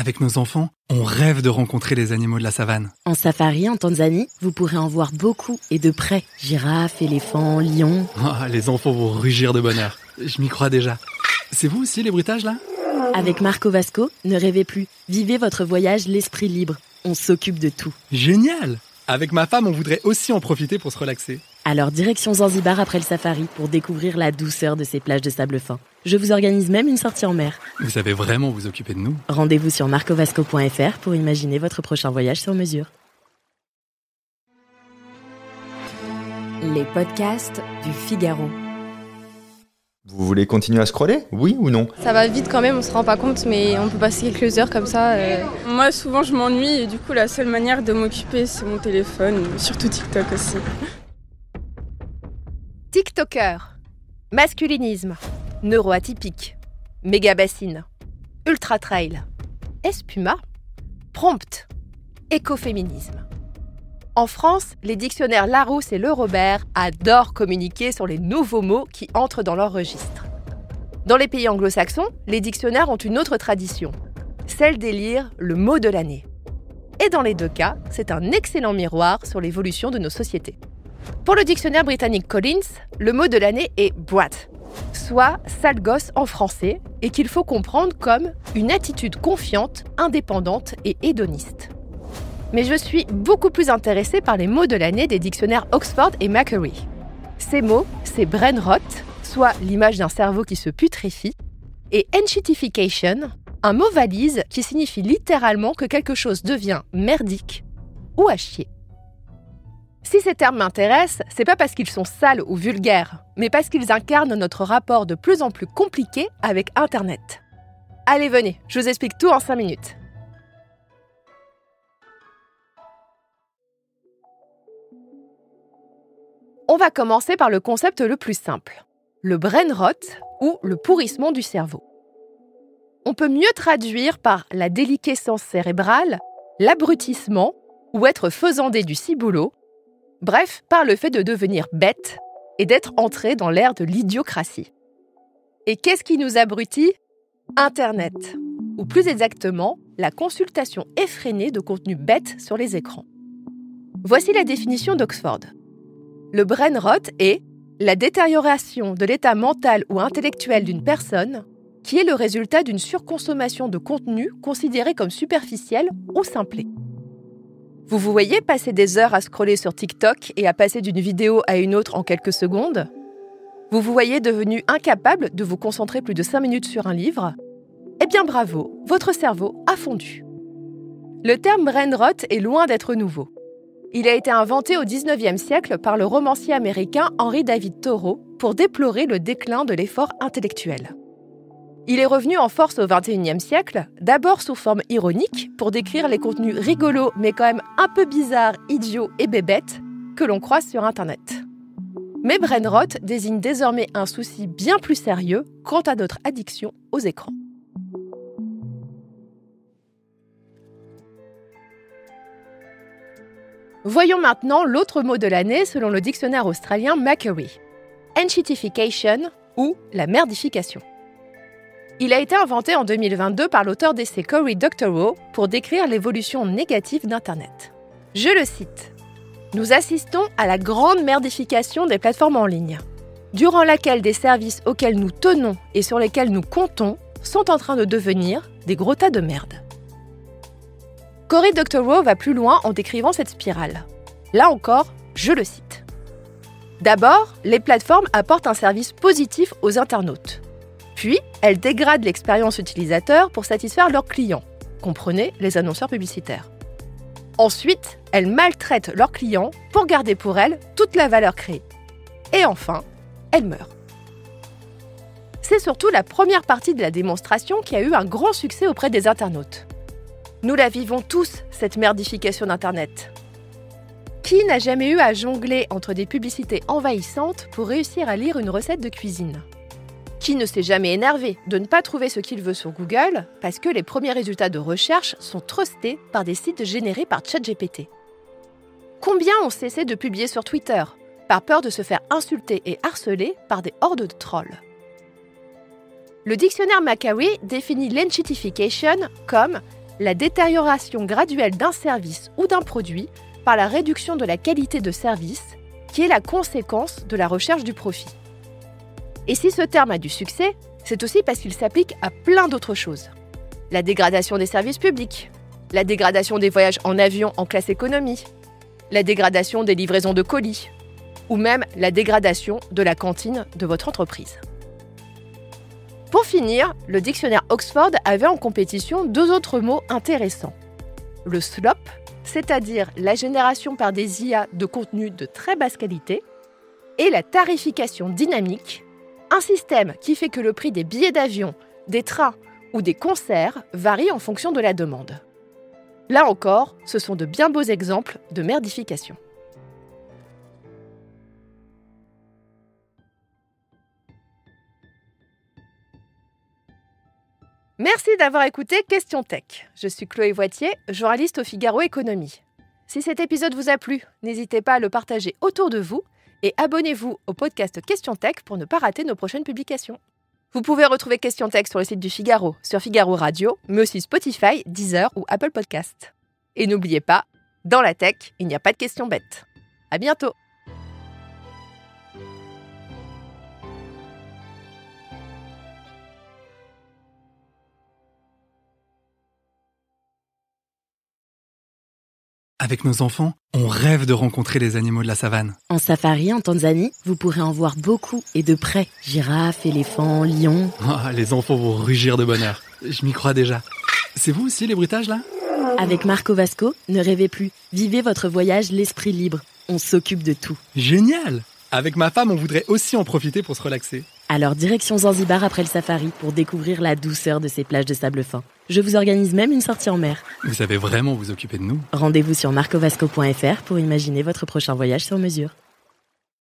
Avec nos enfants, on rêve de rencontrer les animaux de la savane. En safari en Tanzanie, vous pourrez en voir beaucoup et de près. Girafes, éléphants, lions. Oh, les enfants vont rugir de bonheur. Je m'y crois déjà. C'est vous aussi les bruitages là ? Avec Marco Vasco, ne rêvez plus. Vivez votre voyage l'esprit libre. On s'occupe de tout. Génial ! Avec ma femme, on voudrait aussi en profiter pour se relaxer. Alors direction Zanzibar après le safari pour découvrir la douceur de ces plages de sable fin. Je vous organise même une sortie en mer. Vous savez vraiment vous occuper de nous. Rendez-vous sur marcovasco.fr pour imaginer votre prochain voyage sur mesure. Les podcasts du Figaro. Vous voulez continuer à scroller ? Oui ou non ? Ça va vite quand même, on se rend pas compte, mais on peut passer quelques heures comme ça. Moi, souvent, je m'ennuie et du coup, la seule manière de m'occuper, c'est mon téléphone, surtout TikTok aussi. TikToker, masculinisme, neuroatypique, méga-bassine, ultra-trail, espuma, prompt, écoféminisme. En France, les dictionnaires Larousse et Le Robert adorent communiquer sur les nouveaux mots qui entrent dans leur registre. Dans les pays anglo-saxons, les dictionnaires ont une autre tradition, celle d'élire le mot de l'année. Et dans les deux cas, c'est un excellent miroir sur l'évolution de nos sociétés. Pour le dictionnaire britannique Collins, le mot de l'année est « brat », soit « sale gosse » en français, et qu'il faut comprendre comme une attitude confiante, indépendante et hédoniste. Mais je suis beaucoup plus intéressée par les mots de l'année des dictionnaires Oxford et Macquarie. Ces mots, c'est brain rot, soit l'image d'un cerveau qui se putréfie, et enshittification, un mot valise qui signifie littéralement que quelque chose devient merdique ou à chier. Si ces termes m'intéressent, c'est pas parce qu'ils sont sales ou vulgaires, mais parce qu'ils incarnent notre rapport de plus en plus compliqué avec Internet. Allez, venez, je vous explique tout en 5 minutes. On va commencer par le concept le plus simple, le brain rot ou le pourrissement du cerveau. On peut mieux traduire par la déliquescence cérébrale, l'abrutissement ou être faisandé du ciboulot, bref, par le fait de devenir bête et d'être entré dans l'ère de l'idiocratie. Et qu'est-ce qui nous abrutit ? Internet, ou plus exactement, la consultation effrénée de contenus bêtes sur les écrans. Voici la définition d'Oxford. Le brain rot est la détérioration de l'état mental ou intellectuel d'une personne qui est le résultat d'une surconsommation de contenu considéré comme superficiel ou simplé. Vous vous voyez passer des heures à scroller sur TikTok et à passer d'une vidéo à une autre en quelques secondes ? Vous vous voyez devenu incapable de vous concentrer plus de 5 minutes sur un livre ? Eh bien bravo, votre cerveau a fondu. Le terme brain rot est loin d'être nouveau. Il a été inventé au XIXe siècle par le romancier américain Henry David Thoreau pour déplorer le déclin de l'effort intellectuel. Il est revenu en force au XXIe siècle, d'abord sous forme ironique pour décrire les contenus rigolos mais quand même un peu bizarres, idiots et bébêtes que l'on croise sur Internet. Mais brain rot désigne désormais un souci bien plus sérieux quant à notre addiction aux écrans. Voyons maintenant l'autre mot de l'année selon le dictionnaire australien Macquarie. Enshittification ou la merdification. Il a été inventé en 2022 par l'auteur d'essai Cory Doctorow pour décrire l'évolution négative d'Internet. Je le cite. « Nous assistons à la grande merdification des plateformes en ligne, durant laquelle des services auxquels nous tenons et sur lesquels nous comptons sont en train de devenir des gros tas de merde. » Cory Doctorow va plus loin en décrivant cette spirale. Là encore, je le cite. D'abord, les plateformes apportent un service positif aux internautes. Puis, elles dégradent l'expérience utilisateur pour satisfaire leurs clients. Comprenez les annonceurs publicitaires. Ensuite, elles maltraitent leurs clients pour garder pour elles toute la valeur créée. Et enfin, elles meurent. C'est surtout la première partie de la démonstration qui a eu un grand succès auprès des internautes. Nous la vivons tous, cette merdification d'Internet. Qui n'a jamais eu à jongler entre des publicités envahissantes pour réussir à lire une recette de cuisine ? Qui ne s'est jamais énervé de ne pas trouver ce qu'il veut sur Google parce que les premiers résultats de recherche sont trustés par des sites générés par ChatGPT ? Combien ont cessé de publier sur Twitter par peur de se faire insulter et harceler par des hordes de trolls ? Le dictionnaire Macquarie définit l'enshittification comme la détérioration graduelle d'un service ou d'un produit par la réduction de la qualité de service, qui est la conséquence de la recherche du profit. Et si ce terme a du succès, c'est aussi parce qu'il s'applique à plein d'autres choses. La dégradation des services publics, la dégradation des voyages en avion en classe économie, la dégradation des livraisons de colis, ou même la dégradation de la cantine de votre entreprise. Pour finir, le dictionnaire Oxford avait en compétition 2 autres mots intéressants. Le slop, c'est-à-dire la génération par des IA de contenu de très basse qualité, et la tarification dynamique, un système qui fait que le prix des billets d'avion, des trains ou des concerts varie en fonction de la demande. Là encore, ce sont de bien beaux exemples de merdification. Merci d'avoir écouté Question Tech. Je suis Chloé Voitier, journaliste au Figaro Économie. Si cet épisode vous a plu, n'hésitez pas à le partager autour de vous et abonnez-vous au podcast Question Tech pour ne pas rater nos prochaines publications. Vous pouvez retrouver Question Tech sur le site du Figaro, sur Figaro Radio, mais aussi Spotify, Deezer ou Apple Podcast. Et n'oubliez pas, dans la tech, il n'y a pas de questions bêtes. À bientôt. Avec nos enfants, on rêve de rencontrer les animaux de la savane. En safari, en Tanzanie, vous pourrez en voir beaucoup et de près. Girafes, éléphants, lions. Oh, les enfants vont rugir de bonheur. Je m'y crois déjà. C'est vous aussi les bruitages là ? Avec Marco Vasco, ne rêvez plus. Vivez votre voyage l'esprit libre. On s'occupe de tout. Génial ! Avec ma femme, on voudrait aussi en profiter pour se relaxer. Alors direction Zanzibar après le safari pour découvrir la douceur de ces plages de sable fin. Je vous organise même une sortie en mer. Vous savez vraiment vous occuper de nous ? Rendez-vous sur marcovasco.fr pour imaginer votre prochain voyage sur mesure.